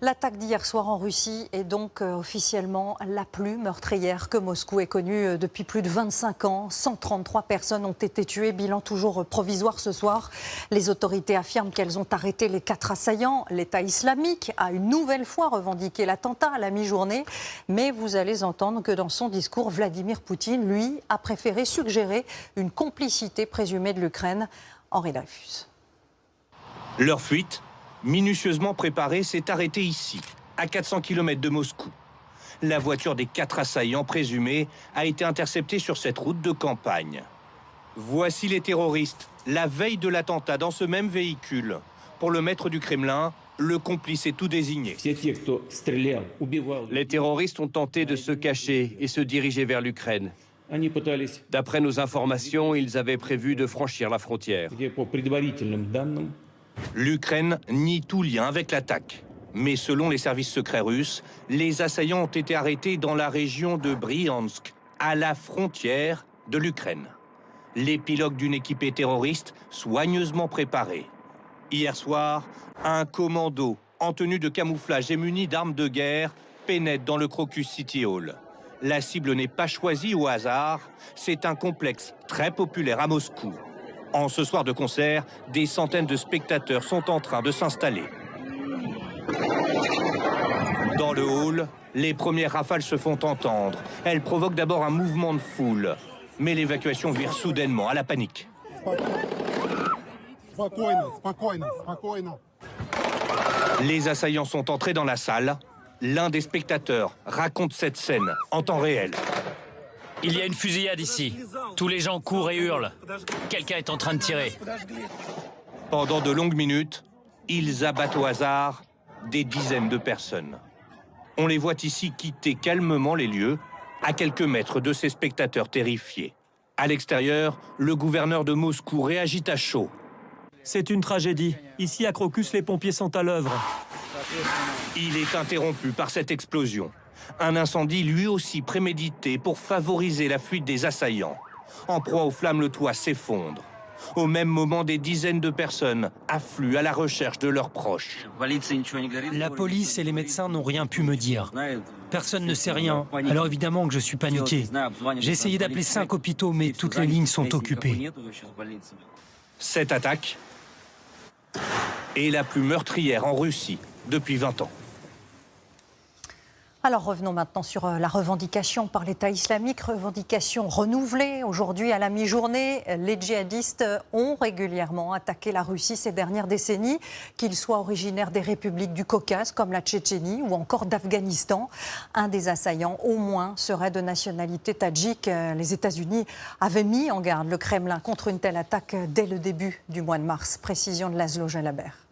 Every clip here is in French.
L'attaque d'hier soir en Russie est donc officiellement la plus meurtrière que Moscou ait connue depuis plus de 25 ans. 133 personnes ont été tuées, bilan toujours provisoire ce soir. Les autorités affirment qu'elles ont arrêté les 4 assaillants. L'État islamique a une nouvelle fois revendiqué l'attentat à la mi-journée. Mais vous allez entendre que dans son discours, Vladimir Poutine, lui, a préféré suggérer une complicité présumée de l'Ukraine. Henri Dreyfus. Leur fuite, minutieusement préparée, s'est arrêtée ici, à 400 km de Moscou. La voiture des 4 assaillants présumés a été interceptée sur cette route de campagne. Voici les terroristes, la veille de l'attentat, dans ce même véhicule. Pour le maître du Kremlin, le complice est tout désigné. Les terroristes ont tenté de se cacher et se diriger vers l'Ukraine. D'après nos informations, ils avaient prévu de franchir la frontière. L'Ukraine nie tout lien avec l'attaque. Mais selon les services secrets russes, les assaillants ont été arrêtés dans la région de Bryansk, à la frontière de l'Ukraine. L'épilogue d'une équipée terroriste soigneusement préparée. Hier soir, un commando en tenue de camouflage et muni d'armes de guerre pénètre dans le Crocus City Hall. La cible n'est pas choisie au hasard, c'est un complexe très populaire à Moscou. En ce soir de concert, des centaines de spectateurs sont en train de s'installer. Dans le hall, les premières rafales se font entendre. Elles provoquent d'abord un mouvement de foule. Mais l'évacuation vire soudainement à la panique. Les assaillants sont entrés dans la salle. L'un des spectateurs raconte cette scène en temps réel. Il y a une fusillade ici. Tous les gens courent et hurlent. Quelqu'un est en train de tirer. Pendant de longues minutes, ils abattent au hasard des dizaines de personnes. On les voit ici quitter calmement les lieux, à quelques mètres de ces spectateurs terrifiés. À l'extérieur, le gouverneur de Moscou réagit à chaud. C'est une tragédie. Ici, à Crocus, les pompiers sont à l'œuvre. Il est interrompu par cette explosion. Un incendie lui aussi prémédité pour favoriser la fuite des assaillants. En proie aux flammes, le toit s'effondre. Au même moment, des dizaines de personnes affluent à la recherche de leurs proches. La police et les médecins n'ont rien pu me dire. Personne ne sait rien, alors évidemment que je suis paniqué. J'ai essayé d'appeler 5 hôpitaux, mais toutes les lignes sont occupées. Cette attaque est la plus meurtrière en Russie depuis 20 ans. Alors revenons maintenant sur la revendication par l'État islamique, revendication renouvelée. Aujourd'hui à la mi-journée, les djihadistes ont régulièrement attaqué la Russie ces dernières décennies, qu'ils soient originaires des républiques du Caucase comme la Tchétchénie ou encore d'Afghanistan. Un des assaillants au moins serait de nationalité tadjik. Les États-Unis avaient mis en garde le Kremlin contre une telle attaque dès le début du mois de mars. Précision de Laszlo Jalabert.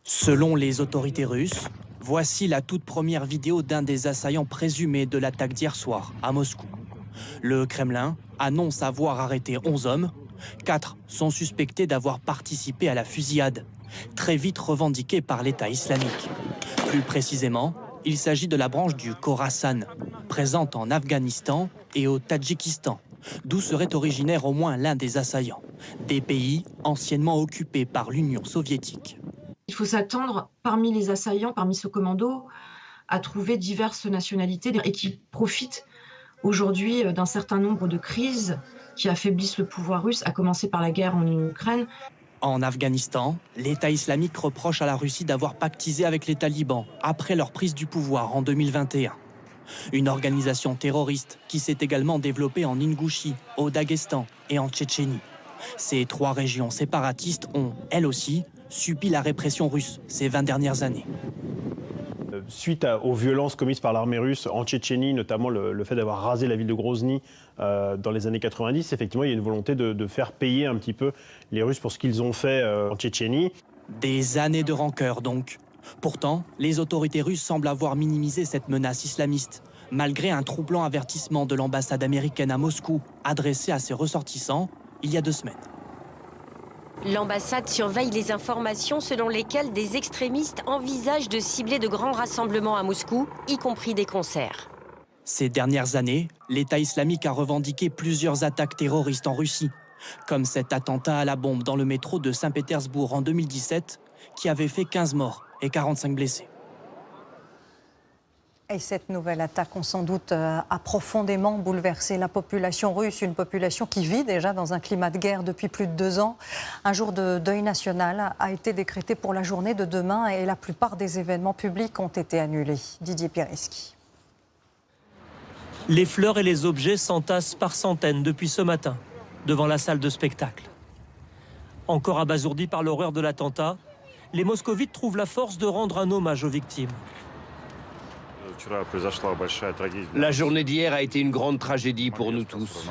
Selon les autorités russes, voici la toute première vidéo d'un des assaillants présumés de l'attaque d'hier soir à Moscou. Le Kremlin annonce avoir arrêté 11 hommes. 4 sont suspectés d'avoir participé à la fusillade, très vite revendiquée par l'État islamique. Plus précisément, il s'agit de la branche du Khorasan, présente en Afghanistan et au Tadjikistan, d'où serait originaire au moins l'un des assaillants, des pays anciennement occupés par l'Union soviétique. Il faut s'attendre, parmi les assaillants, parmi ce commando, à trouver diverses nationalités et qui profitent aujourd'hui d'un certain nombre de crises qui affaiblissent le pouvoir russe, à commencer par la guerre en Ukraine. En Afghanistan, l'État islamique reproche à la Russie d'avoir pactisé avec les talibans après leur prise du pouvoir en 2021. Une organisation terroriste qui s'est également développée en Ingouchie, au Daghestan et en Tchétchénie. Ces 3 régions séparatistes ont, elles aussi, subi la répression russe ces 20 dernières années. Suite aux violences commises par l'armée russe en Tchétchénie, notamment le fait d'avoir rasé la ville de Grozny dans les années 90, effectivement, il y a une volonté de faire payer un petit peu les Russes pour ce qu'ils ont fait en Tchétchénie. Des années de rancœur donc. Pourtant, les autorités russes semblent avoir minimisé cette menace islamiste, malgré un troublant avertissement de l'ambassade américaine à Moscou, adressé à ses ressortissants il y a 2 semaines. L'ambassade surveille les informations selon lesquelles des extrémistes envisagent de cibler de grands rassemblements à Moscou, y compris des concerts. Ces dernières années, l'État islamique a revendiqué plusieurs attaques terroristes en Russie, comme cet attentat à la bombe dans le métro de Saint-Pétersbourg en 2017, qui avait fait 15 morts et 45 blessés. Et cette nouvelle attaque, on sans doute, a profondément bouleversé la population russe, une population qui vit déjà dans un climat de guerre depuis plus de 2 ans. Un jour de deuil national a été décrété pour la journée de demain et la plupart des événements publics ont été annulés. Didier Pireski. Les fleurs et les objets s'entassent par centaines depuis ce matin, devant la salle de spectacle. Encore abasourdis par l'horreur de l'attentat, les moscovites trouvent la force de rendre un hommage aux victimes. La journée d'hier a été une grande tragédie pour nous tous.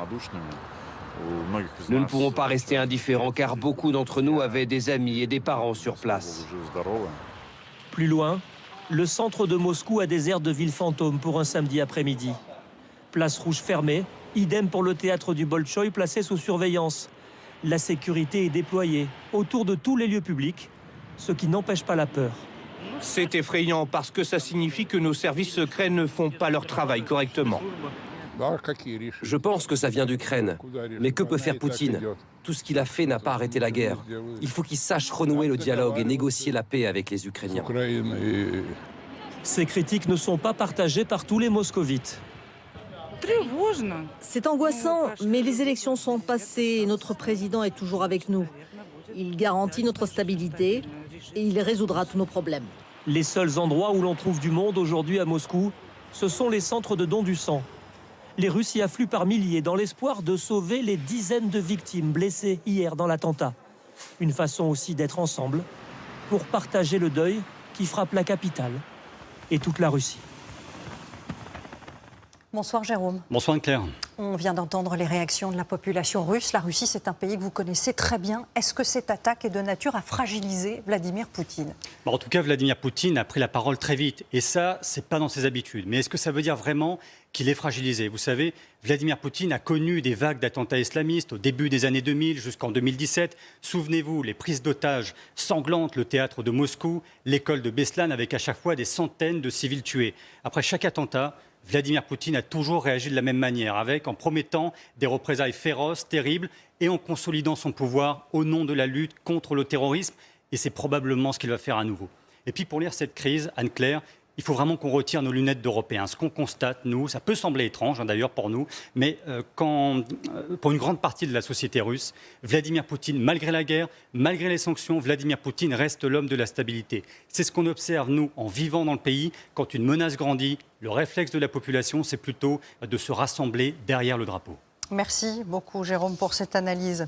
Nous ne pouvons pas rester indifférents car beaucoup d'entre nous avaient des amis et des parents sur place. Plus loin, le centre de Moscou a des airs de ville fantôme pour un samedi après-midi. Place rouge fermée, idem pour le théâtre du Bolchoï placé sous surveillance. La sécurité est déployée autour de tous les lieux publics, ce qui n'empêche pas la peur. C'est effrayant parce que ça signifie que nos services secrets ne font pas leur travail correctement. Je pense que ça vient d'Ukraine. Mais que peut faire Poutine? Tout ce qu'il a fait n'a pas arrêté la guerre. Il faut qu'il sache renouer le dialogue et négocier la paix avec les Ukrainiens. Ces critiques ne sont pas partagées par tous les moscovites. C'est angoissant, mais les élections sont passées et notre président est toujours avec nous. Il garantit notre stabilité et il résoudra tous nos problèmes. Les seuls endroits où l'on trouve du monde aujourd'hui à Moscou, ce sont les centres de dons du sang. Les Russes y affluent par milliers dans l'espoir de sauver les dizaines de victimes blessées hier dans l'attentat. Une façon aussi d'être ensemble pour partager le deuil qui frappe la capitale et toute la Russie. Bonsoir Jérôme. Bonsoir Claire. On vient d'entendre les réactions de la population russe. La Russie, c'est un pays que vous connaissez très bien. Est-ce que cette attaque est de nature à fragiliser Vladimir Poutine? En tout cas, Vladimir Poutine a pris la parole très vite. Et ça, c'est pas dans ses habitudes. Mais est-ce que ça veut dire vraiment qu'il est fragilisé? Vous savez, Vladimir Poutine a connu des vagues d'attentats islamistes au début des années 2000 jusqu'en 2017. Souvenez-vous, les prises d'otages sanglantes, le théâtre de Moscou, l'école de Beslan, avec à chaque fois des centaines de civils tués. Après chaque attentat, Vladimir Poutine a toujours réagi de la même manière, en promettant des représailles féroces, terribles, et en consolidant son pouvoir au nom de la lutte contre le terrorisme. Et c'est probablement ce qu'il va faire à nouveau. Et puis pour lire cette crise, Anne-Claire, il faut vraiment qu'on retire nos lunettes d'Européens. Ce qu'on constate, nous, ça peut sembler étrange d'ailleurs pour nous, mais pour une grande partie de la société russe, Vladimir Poutine, malgré la guerre, malgré les sanctions, Vladimir Poutine reste l'homme de la stabilité. C'est ce qu'on observe, nous, en vivant dans le pays. Quand une menace grandit, le réflexe de la population, c'est plutôt de se rassembler derrière le drapeau. Merci beaucoup Jérôme pour cette analyse.